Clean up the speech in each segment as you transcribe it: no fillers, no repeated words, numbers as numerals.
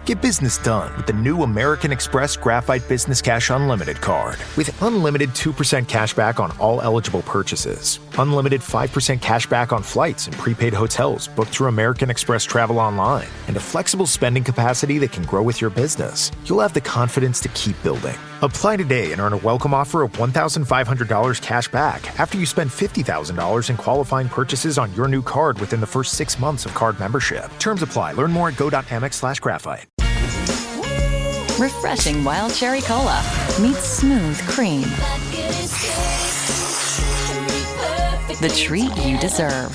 Get business done with the new American Express Graphite Business Cash Unlimited card. With unlimited 2% cash back on all eligible purchases, unlimited 5% cash back on flights and prepaid hotels booked through American Express Travel Online, and a flexible spending capacity that can grow with your business, you'll have the confidence to keep building. Apply today and earn a welcome offer of $1,500 cash back after you spend $50,000 in qualifying purchases on your new card within the first 6 months of card membership. Terms apply. Learn more at go.amex/graphite. Refreshing wild cherry cola meets smooth cream. The treat you deserve.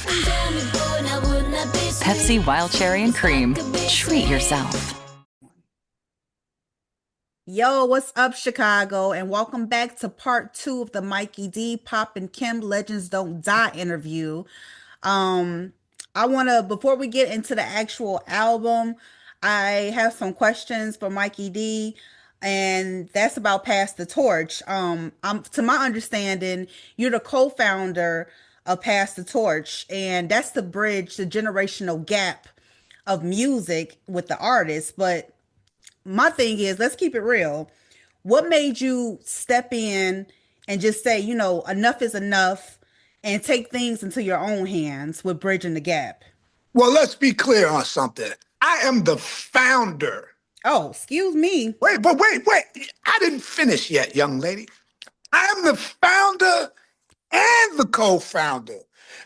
Pepsi Wild Cherry and Cream. Treat yourself. Yo, what's up, Chicago? And welcome back to part 2 of the Mikey D, Pop and Kim Legends Don't Die interview. I want to, before we get into the actual album, I have some questions for Mikey D, and that's about Pass the Torch. To my understanding, you're the co-founder of Pass the Torch, and that's to bridge the generational gap of music with the artists. But my thing is, let's keep it real. What made you step in and just say, you know, enough is enough and take things into your own hands with bridging the gap? Well, let's be clear on something. I am the founder. Oh, excuse me. Wait. I didn't finish yet, young lady. I am the founder and the co-founder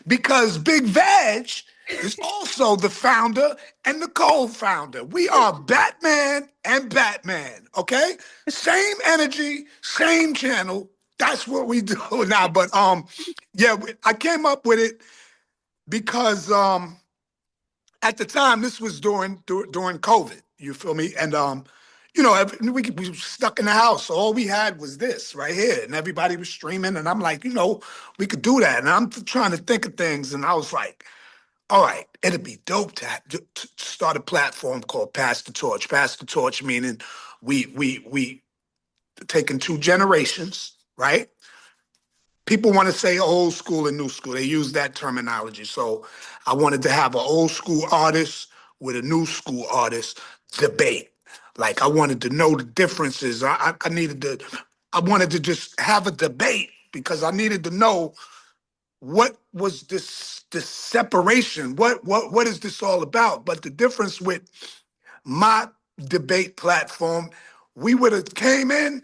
because Big Veg is also the founder and the co-founder. We are Batman and Batman, okay? Same energy, same channel. That's what we do now. But yeah, I came up with it because at the time, this was during COVID, you feel me? And, you know, we were stuck in the house. So all we had was this right here. And everybody was streaming. And I'm like, you know, we could do that. And I'm trying to think of things. And I was like, all right, it'd be dope to start a platform called Pass the Torch. Pass the Torch meaning we taking 2 generations, right? People want to say old school and new school. They use that terminology. So I wanted to have an old school artist with a new school artist debate. Like I wanted to know the differences. I wanted to just have a debate because I needed to know what was this separation? What is this all about? But the difference with my debate platform, we would have came in,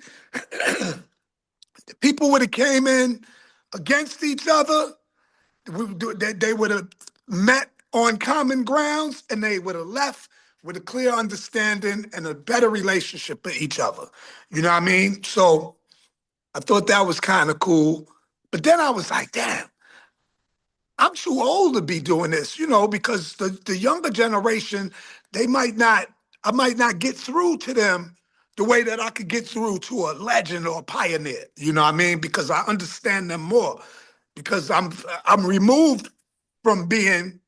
people would have came in against each other. They would have met on common grounds and they would have left with a clear understanding and a better relationship with each other. You know what I mean? So I thought that was kind of cool. But then I was like, damn, I'm too old to be doing this, you know, because the younger generation, I might not get through to them the way that I could get through to a legend or a pioneer, you know what I mean? Because I understand them more, because I'm removed from being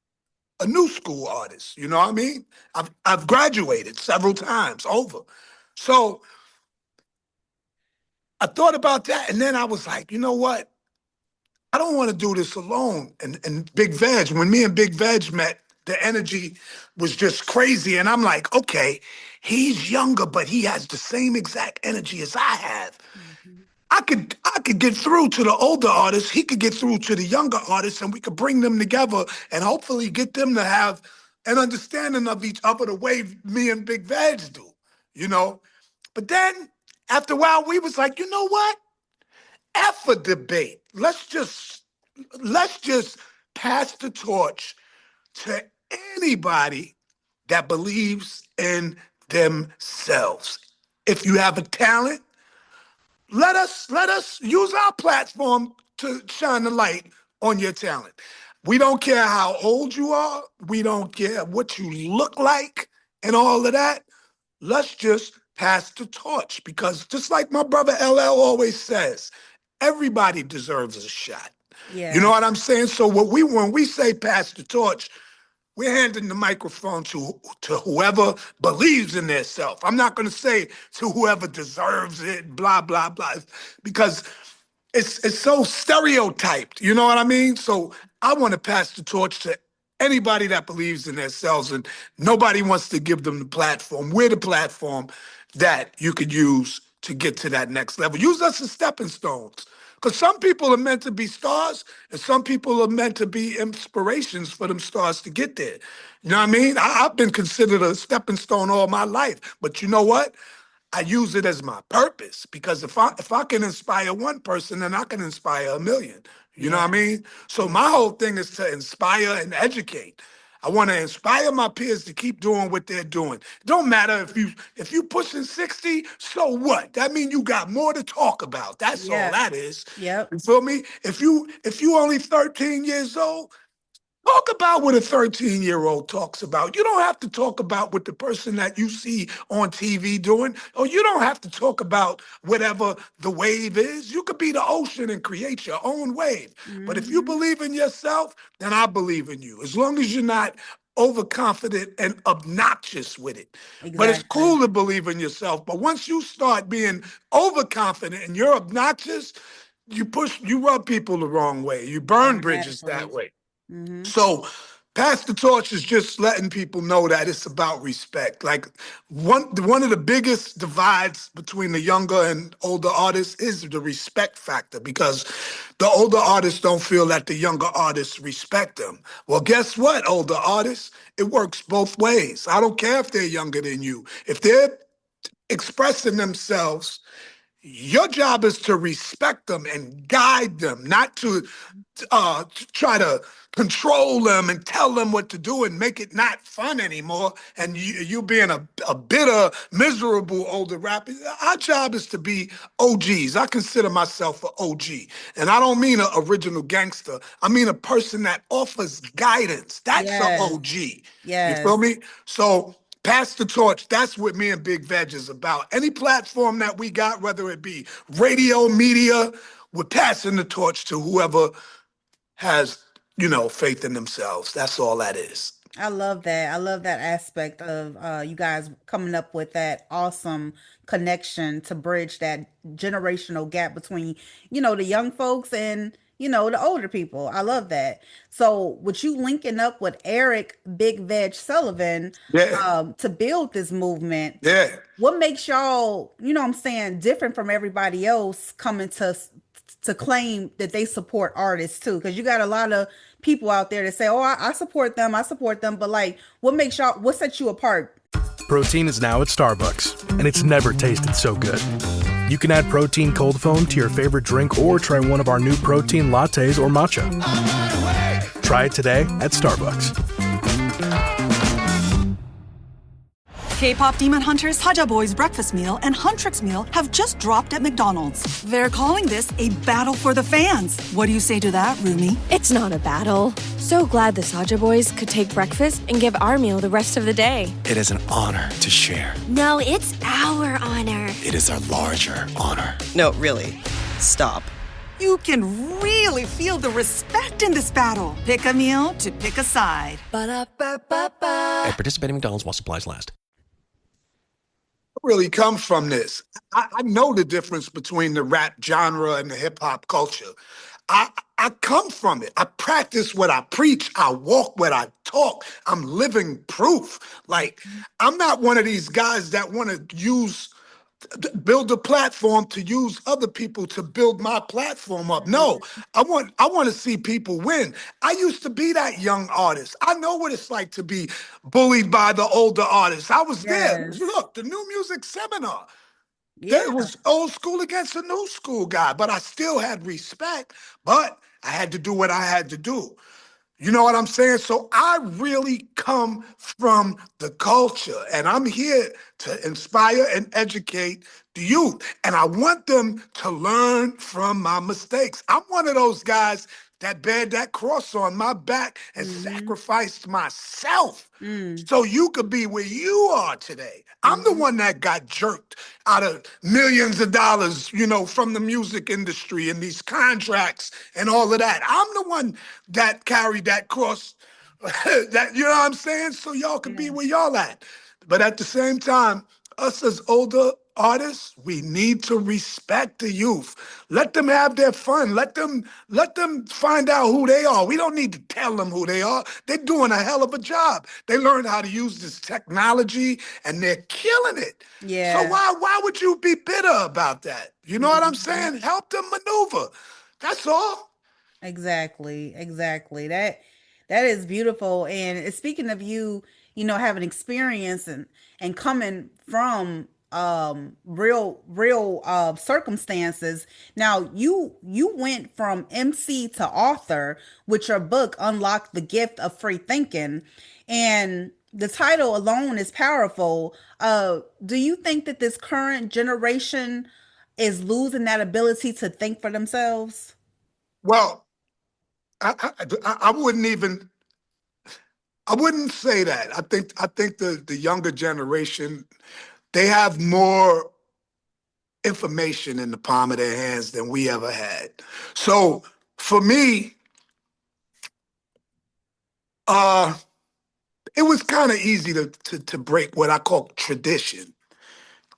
a new school artist, you know what I mean? I've graduated several times over. So I thought about that, and then I was like, you know what? I don't want to do this alone. And Big Veg, when me and Big Veg met, the energy was just crazy. And I'm like, okay, he's younger, but he has the same exact energy as I have. Mm-hmm. I could get through to the older artists. He could get through to the younger artists, and we could bring them together and hopefully get them to have an understanding of each other the way me and Big Veg do, you know? But then after a while, we was like, you know what? F a debate. Let's just pass the torch to anybody that believes in themselves. If you have a talent, let us use our platform to shine the light on your talent. We don't care how old you are. We don't care what you look like and all of that. Let's just pass the torch, because just like my brother LL always says, everybody deserves a shot. Yeah. You know what I'm saying? So when we say pass the torch, we're handing the microphone to whoever believes in their self. I'm not going to say to whoever deserves it, blah, blah, blah, because it's so stereotyped. You know what I mean? So I want to pass the torch to anybody that believes in themselves and nobody wants to give them the platform. We're the platform that you could use to get to that next level. Use us as stepping stones. Because some people are meant to be stars and some people are meant to be inspirations for them stars to get there. You know what I mean? I've been considered a stepping stone all my life. But you know what? I use it as my purpose because if I can inspire one person, then I can inspire a million. You know what I mean? So my whole thing is to inspire and educate. I want to inspire my peers to keep doing what they're doing. It don't matter if you pushing 60, so what? That means you got more to talk about. That's all that is. Yep. You feel me? If you only 13 years old, talk about what a 13-year-old talks about. You don't have to talk about what the person that you see on TV doing, or you don't have to talk about whatever the wave is. You could be the ocean and create your own wave. But if you believe in yourself, then I believe in you. As long as you're not overconfident and obnoxious with it. But it's cool to believe in yourself. But once you start being overconfident and you're obnoxious, you rub people the wrong way. You burn bridges that way. So pass the torch is just letting people know that it's about respect. Like one of the biggest divides between the younger and older artists is the respect factor because the older artists don't feel that the younger artists respect them. Well, guess what, older artists? It works both ways. I don't care if they're younger than you. If they're expressing themselves, your job is to respect them and guide them, not to try to control them and tell them what to do and make it not fun anymore. And you being a bitter, miserable older rapper, our job is to be OGs. I consider myself an OG. And I don't mean an original gangster. I mean a person that offers guidance. That's an OG. You feel me? So pass the torch. That's what me and Big Veg is about. Any platform that we got, whether it be radio, media, we're passing the torch to whoever has, faith in themselves. That's all that is. I love that. I love that aspect of you guys coming up with that awesome connection to bridge that generational gap between, the young folks and, the older people. I love that. So with you linking up with Eric Big Veg Sullivan to build this movement, what makes y'all, what I'm saying, different from everybody else coming to claim that they support artists too? Because you got a lot of people out there that say, oh, I support them, but like, what sets you apart? Protein is now at Starbucks, and it's never tasted so good. You can add protein cold foam to your favorite drink or try one of our new protein lattes or matcha. Try it today at Starbucks. K-pop Demon Hunters Haja Boys breakfast meal and Huntrix meal have just dropped at McDonald's. They're calling this a battle for the fans. What do you say to that, Rumi? It's not a battle. So glad the Saja Boys could take breakfast and give our meal the rest of the day. It is an honor to share. No, it's our honor. It is our larger honor. No, really. Stop. You can really feel the respect in this battle. Pick a meal to pick a side. Ba-da-ba-ba-ba. At participating McDonald's while supplies last. Really come from this. I know the difference between the rap genre and the hip hop culture. I come from it. I practice what I preach. I walk what I talk. I'm living proof. Like, I'm not one of these guys that want to build a platform to use other people to build my platform up. No, I want to see people win. I used to be that young artist. I know what it's like to be bullied by the older artists. I was there. Look, the New Music Seminar. There was old school against a new school guy, but I still had respect, but I had to do what I had to do. You know what I'm saying? So I really come from the culture, and I'm here to inspire and educate the youth. And I want them to learn from my mistakes. I'm one of those guys that bared that cross on my back and sacrificed myself so you could be where you are today. I'm the one that got jerked out of millions of dollars, from the music industry and these contracts and all of that. I'm the one that carried that cross, that, you know what I'm saying? So y'all can be where y'all at. But at the same time, us as older artists, we need to respect the youth. Let them have their fun. Let them find out who they are. We don't need to tell them who they are. They're doing a hell of a job. They learned how to use this technology and they're killing it. So Yeah. why would you be bitter about that? You know what I'm Mhm. saying? Help them maneuver. That's all. Exactly, exactly. That is beautiful. And speaking of you, having experience and coming from real circumstances. Now you went from MC to author with your book Unlock the Gift of Free Thinking, and the title alone is powerful. Do you think that this current generation is losing that ability to think for themselves? Well, I wouldn't say that. I think the younger generation, they have more information in the palm of their hands than we ever had. So for me, uh, it was kind of easy to break what I call tradition.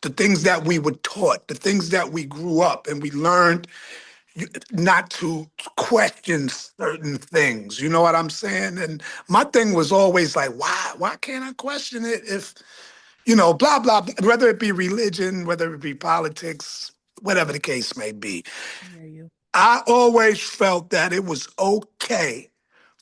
The things that we were taught, the things that we grew up and we learned not to question certain things. You know what I'm saying? And my thing was always like, why can't I question it if, blah, blah, blah, whether it be religion, whether it be politics, whatever the case may be. I hear you. I always felt that it was okay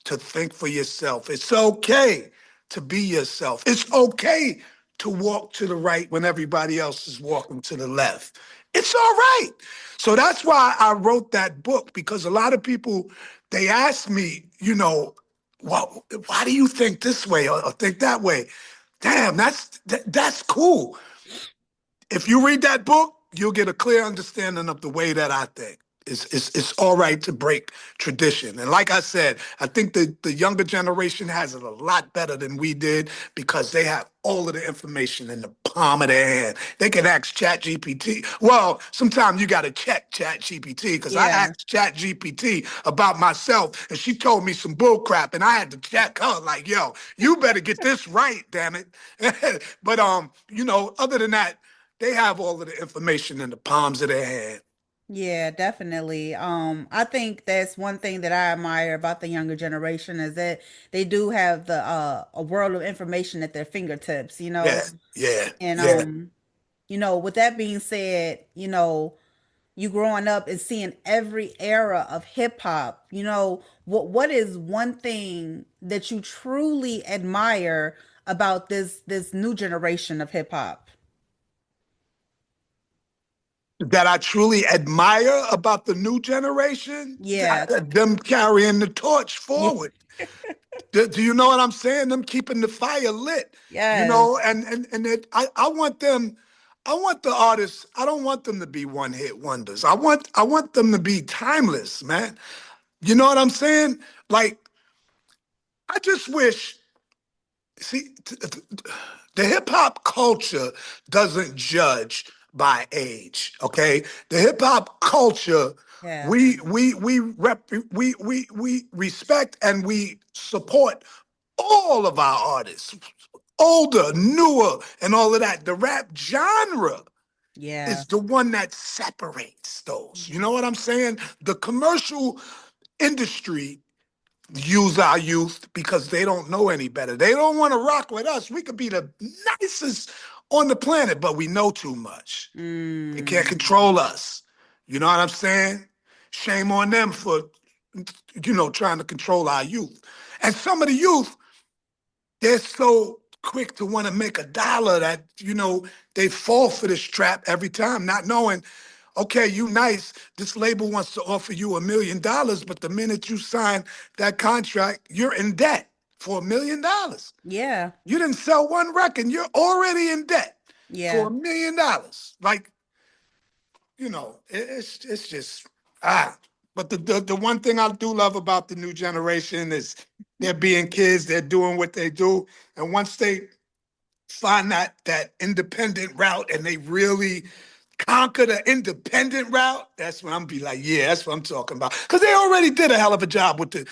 to think for yourself. It's okay to be yourself. It's okay to walk to the right when everybody else is walking to the left. It's all right. So that's why I wrote that book, because a lot of people, they ask me, well, why do you think this way or think that way? Damn, that's cool. If you read that book, you'll get a clear understanding of the way that I think. It's all right to break tradition. And like I said, I think the younger generation has it a lot better than we did because they have all of the information in the palm of their hand. They can ask ChatGPT. Well, sometimes you got to check ChatGPT because I Yeah. asked ChatGPT about myself and she told me some bull crap and I had to check her like, yo, you better get this right, damn it. But other than that, they have all of the information in the palms of their hand. Yeah, definitely. I think that's one thing that I admire about the younger generation is that they do have the a world of information at their fingertips, Yeah, yeah, And yeah. with that being said, you growing up and seeing every era of hip hop, what is one thing that you truly admire about this new generation of hip hop? That I truly admire about the new generation, Yeah. them carrying the torch Yeah. forward. Do you know what I'm saying? Them keeping the fire lit, Yes. I want them, I want the artists, I don't want them to be one hit wonders. I want them to be timeless, man. You know what I'm saying? Like, I just wish, see, the hip hop culture doesn't judge by age. Okay, the hip hop culture, Yeah. we respect and we support all of our artists, older, newer, and all of that. The rap genre Yeah. is the one that separates those. You know what I'm saying? The commercial industry use our youth because they don't know any better. They don't want to rock with us. We could be the nicest on the planet, but we know too much. They can't Mm. control us. You know what I'm saying? Shame on them for, trying to control our youth. And some of the youth, they're so quick to want to make a dollar that, they fall for this trap every time, not knowing, okay, you nice. This label wants to offer you $1 million, but the minute you sign that contract, you're in debt for $1 million. Yeah. You didn't sell one record, you're already in debt for Yeah. $1 million. Like, it's just ah. But the one thing I do love about the new generation is they're being kids, they're doing what they do, and once they find that independent route and they really conquer the independent route, that's when I'm be like, yeah, that's what I'm talking about. Because they already did a hell of a job with the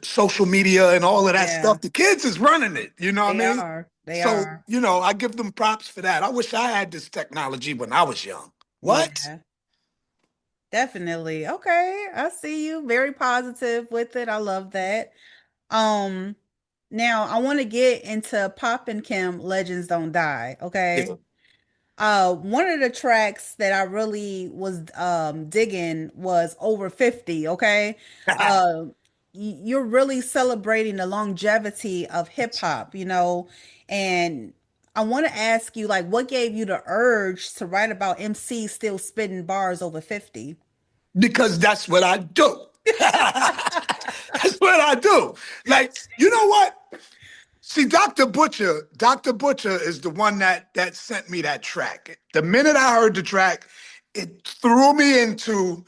social media and all of that Yeah. stuff. The kids is running it, you know what They I mean? are. They So, are. I give them props for that. I wish I had this technology when I was young. What? Yeah, definitely. Okay, I see you. Very positive with it. I love that. Um, Now I want to get into Pop and Kim Legends Don't Die. Okay. Yeah. One of the tracks that I really was digging was Over 50, okay? Uh you're really celebrating the longevity of hip hop, and I want to ask you, like, what gave you the urge to write about MC still spitting bars over 50? Because that's what I do. That's what I do. Like, you know what? See, Dr. Butcher is the one that sent me that track. The minute I heard the track, it threw me into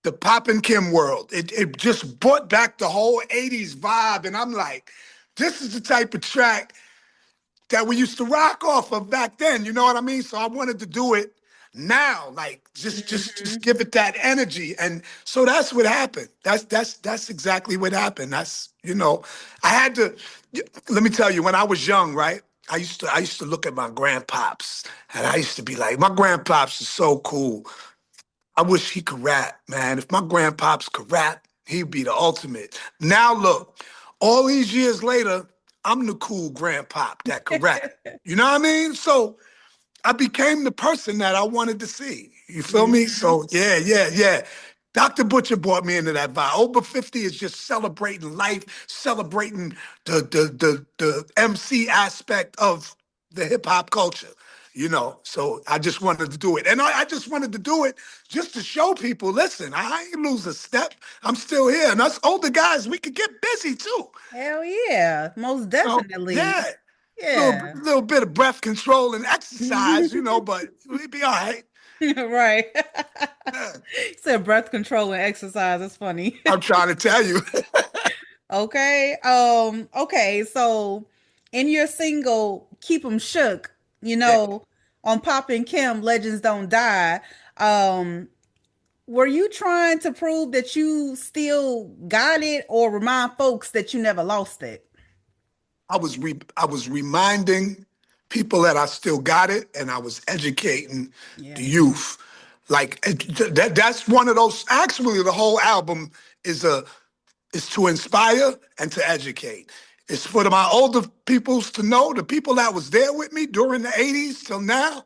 the Pop and Kim world. It just brought back the whole 80s vibe. And I'm like, this is the type of track that we used to rock off of back then. You know what I mean? So I wanted to do it now, like just give it that energy. And so that's what happened. That's exactly what happened. I had to. Let me tell you, when I was young, right? I used to look at my grandpops, and I used to be like, my grandpops is so cool. I wish he could rap, man. If my grandpops could rap, he'd be the ultimate. Now look, all these years later, I'm the cool grandpop that could rap. You know what I mean? So I became the person that I wanted to see. You feel me? Mhm. So yeah, yeah, yeah. Dr. Butcher brought me into that vibe. Over 50 is just celebrating life, celebrating the MC aspect of the hip hop culture. So I just wanted to do it. And I just wanted to do it just to show people, listen, I ain't lose a step. I'm still here. And us older guys, we could get busy too. Hell yeah, most So definitely. yeah, little Yeah. little bit of breath control and exercise, but we'd be all right. Right. Yeah, Said breath control and exercise. It's funny. I'm trying to tell you. Okay. Okay. So in your single "Keep 'Em Shook," Yeah. on Pop and Kim Legends Don't Die, um, were you trying to prove that you still got it, or remind folks that you never lost it? I was reminding people that I still got it, and I was educating the Yeah. youth. Like that's one of those. Actually, the whole album is to inspire and to educate. It's for my older peoples to know, the people that was there with me during the 80s till now,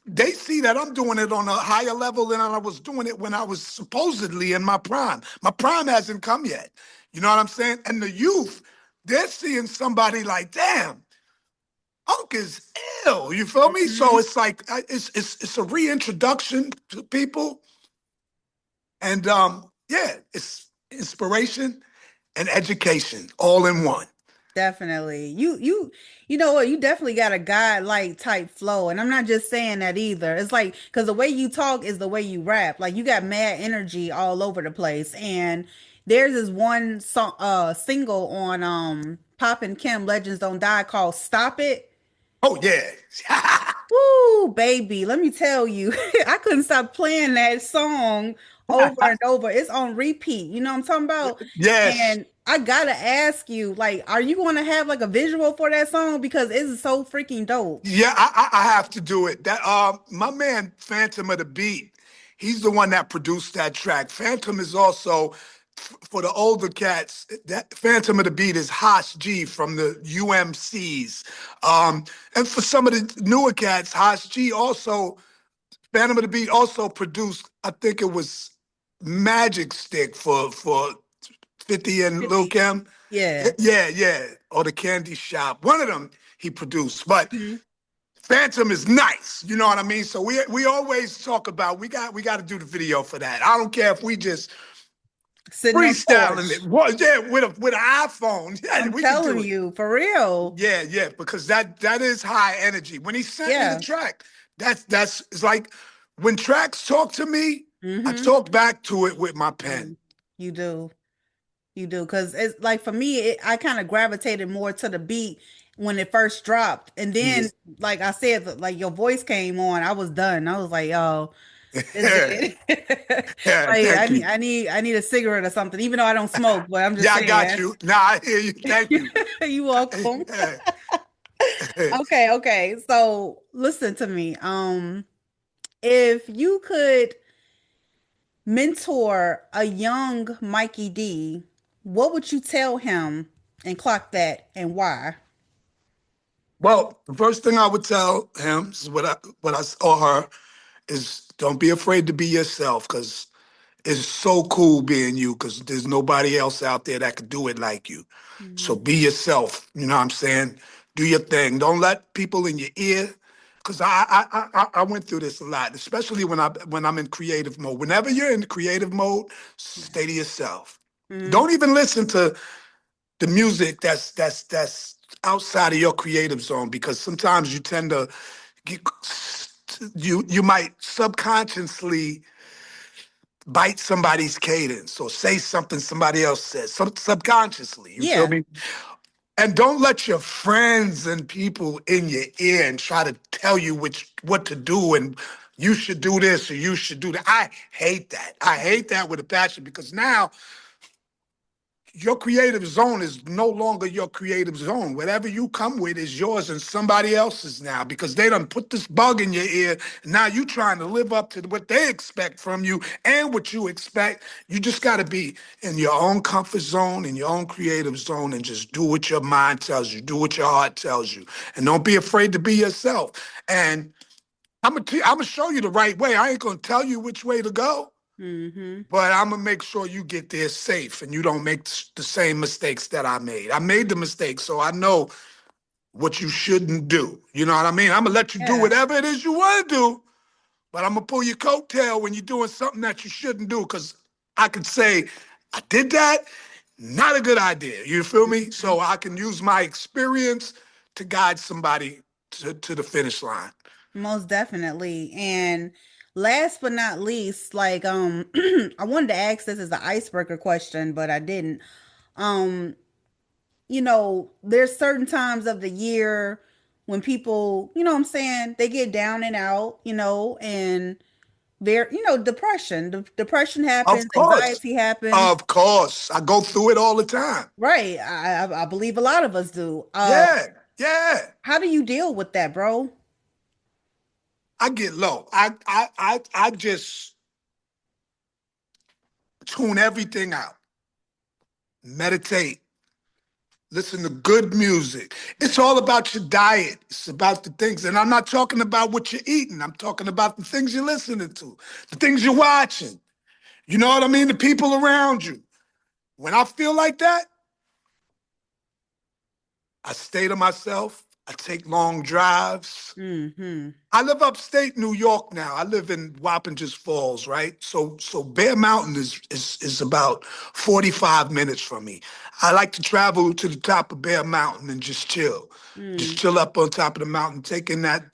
they see that I'm doing it on a higher level than I was doing it when I was supposedly in my prime. My prime hasn't come yet. You know what I'm saying? And the youth, they're seeing somebody like, damn, Unc is ill. You feel me? So Mhm. it's like it's a reintroduction to people, and yeah, it's inspiration and education all in one. Definitely. You know what? You definitely got a God-like type flow. And I'm not just saying that either. It's like, because the way you talk is the way you rap. Like, you got mad energy all over the place. And there's this one song, single on Pop and Kim Legends Don't Die called Stop It. Oh yeah. Woo, baby. Let me tell you, I couldn't stop playing that song over and over. It's on repeat. You know what I'm talking about? Yes. And I gotta ask you, like, are you gonna have like a visual for that song? Because it's so freaking dope. Yeah, I have to do it. That my man Phantom of the Beat, he's the one that produced that track. Phantom is also for the older cats. That Phantom of the Beat is Hosh G from the UMCs. And for some of the newer cats, Hosh G also Phantom of the Beat also produced. I think it was Magic Stick for 50 and Lil 50. Kim. Yeah. Yeah, yeah, or the Candy Shop. One of them he produced, but. Mhm. Phantom is nice, you know what I mean. So we always talk about we got to do the video for that. I don't care if we just Sitting on the freestyling it. porch. What? Yeah, with an iPhone, yeah, I'm we can telling do it. you, for real. Yeah, yeah, because that is high energy. When he sent me the Yeah. track, that's it's like when tracks talk to me, I Mm-hmm. talk back to it with my pen. You do. You do, because it's like for me, I kind of gravitated more to the beat when it first dropped, and Yeah. then, like I said, like your voice came on, I was done. I was like, oh. It's Yeah, like thank you. I need a cigarette or something, even though I don't smoke, but I'm just Yeah, I saying. got you. Nah, I hear you. Thank you. You're welcome. Yeah. Okay. So listen to me. If you could mentor a young Mikey D, what would you tell him and clock that and why? Well, the first thing I would tell him is what I or her is don't be afraid to be yourself because it's so cool being you because there's nobody else out there that could do it like you. So be yourself. You know what I'm saying? Do your thing. Don't let people in your ear. Because I went through this a lot, especially when I'm in creative mode. Whenever you're in creative mode, stay to yourself. Don't even listen to the music that's outside of your creative zone because sometimes you tend to you might subconsciously bite somebody's cadence or say something somebody else says subconsciously. You feel me? And don't let your friends and people in your ear and try to tell you what to do and you should do this or you should do that. I hate that. I hate that with a passion because now your creative zone is no longer your creative zone. Whatever you come with is yours and somebody else's now because they done put this bug in your ear. And now you trying to live up to what they expect from you and what you expect. You just got to be in your own comfort zone, in your own creative zone, and just do what your mind tells you, do what your heart tells you. And don't be afraid to be yourself. And I'm gonna show you the right way. I ain't going to tell you which way to go. But I'm going to make sure you get there safe and you don't make the same mistakes that I made. I made the mistakes, so I know what you shouldn't do. You know what I mean? I'm going to let you do whatever it is you want to do, but I'm going to pull your coattail when you're doing something that you shouldn't do because I could say, I did that, not a good idea. You feel me? So I can use my experience to guide somebody to the finish line. Most definitely. And last but not least, like I wanted to ask this as an icebreaker question, but I didn't. You know, there's certain times of the year when people, you know what I'm saying, they get down and out, you know, and depression happens, Of course. anxiety happens. Of course. I go through it all the time. Right. I believe a lot of us do. Yeah. How do you deal with that, bro? I get low. I just tune everything out. Meditate. Listen to good music. It's all about your diet. It's about the things. And I'm not talking about what you're eating. I'm talking about the things you're listening to, the things you're watching. You know what I mean? The people around you. When I feel like that, I stay to myself. I take long drives. I live upstate New York now. I live in Wappingers Falls, right? So Bear Mountain is about 45 minutes from me. I like to travel to the top of Bear Mountain and just chill. Just chill up on top of the mountain, taking that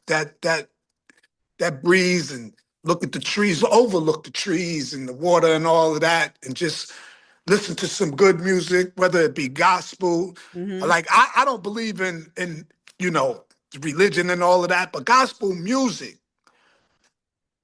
breeze and look at the trees, overlook the trees and the water and all of that, and just listen to some good music, whether it be gospel. Like I don't believe in religion and all of that, but gospel music,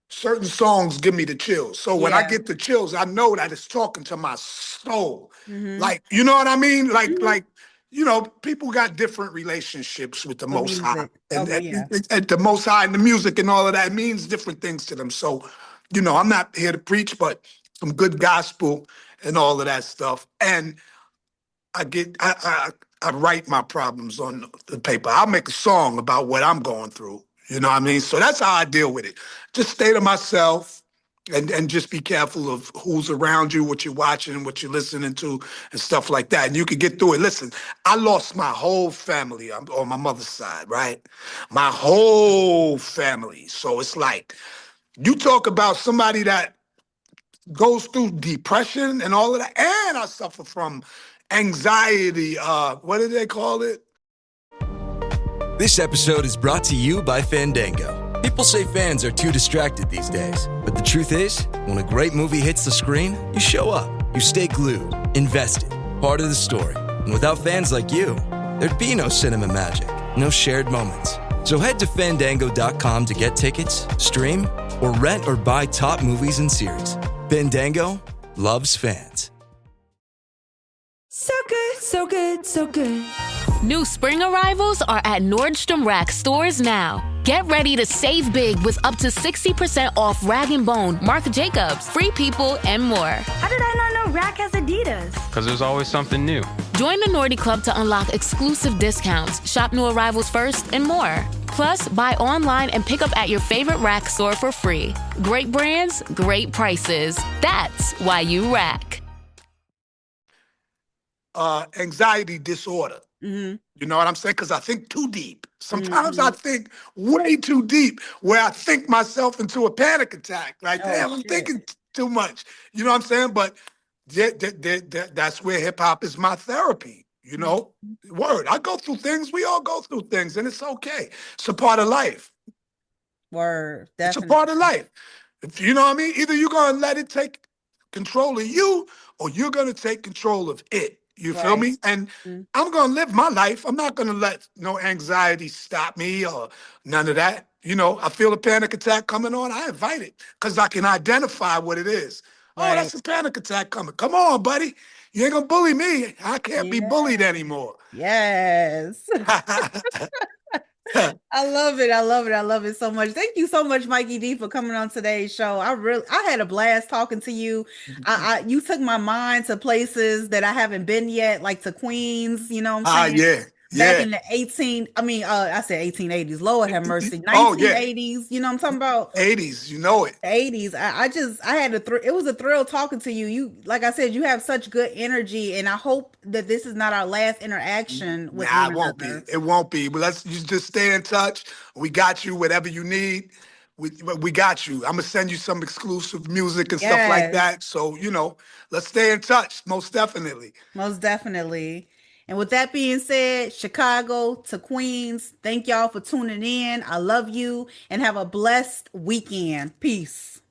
certain songs give me the chills. So when I get the chills, I know that it's talking to my soul. Like, you know what I mean? Like, you know, people got different relationships with the Most High. And the Most High and the music and all of that means different things to them. So, you know, I'm not here to preach, but some good gospel and all of that stuff. And I write my problems on the paper. I'll make a song about what I'm going through. You know what I mean? So that's how I deal with it. Just stay to myself and just be careful of who's around you, what you're watching, what you're listening to, and stuff like that. And you can get through it. Listen, I lost my whole family on my mother's side, right? My whole family. So it's like, you talk about somebody that goes through depression and all of that, and I suffer from anxiety. What do they call it? This episode is brought to you by Fandango. People say fans are too distracted these days, but the truth is, when a great movie hits the screen, you show up. You stay glued, invested, part of the story. And without fans like you, there'd be no cinema magic, no shared moments. So head to Fandango.com to get tickets, stream, or rent or buy top movies and series. Fandango loves fans. So good, so good, so good. New spring arrivals are at Nordstrom Rack stores now. Get ready to save big with up to 60% off Rag & Bone, Marc Jacobs, Free People, and more. How did I not know Rack has Adidas? Because there's always something new. Join the Nordy Club to unlock exclusive discounts, shop new arrivals first, and more. Plus, buy online and pick up at your favorite Rack store for free. Great brands, great prices. That's why you Rack. Anxiety disorder. Mm-hmm. You know what I'm saying? Because I think too deep. Sometimes I think way too deep, where I think myself into a panic attack. Like, damn, I'm thinking too much. You know what I'm saying? But that's where hip hop is my therapy. You know, word. I go through things. We all go through things, and it's okay. It's a part of life. Word. Definitely. It's a part of life. If you know what I mean? Either you're gonna let it take control of you, or you're gonna take control of it. You feel me? And I'm going to live my life. I'm not going to let no anxiety stop me or none of that. You know, I feel a panic attack coming on. I invite it because I can identify what it is. Right. Oh, that's a panic attack coming. Come on, buddy. You ain't going to bully me. I can't be bullied anymore. Yes. I love it. I love it. I love it so much. Thank you so much, Mikey D, for coming on today's show. I had a blast talking to you. You took my mind to places that I haven't been yet, like to Queens, you know what I'm saying? Yeah. Back in the I said 1880s. Lord have mercy. 1980s, you know what I'm talking about? 80s, you know it. 80s. I had it was a thrill talking to you. You, like I said, you have such good energy, and I hope that this is not our last interaction with one it won't another. be. It won't be. But you just stay in touch. We got you, whatever you need. We got you. I'm going to send you some exclusive music and stuff like that. So, you know, let's stay in touch. Most definitely. Most definitely. And with that being said, Chicago to Queens, thank y'all for tuning in. I love you and have a blessed weekend. Peace.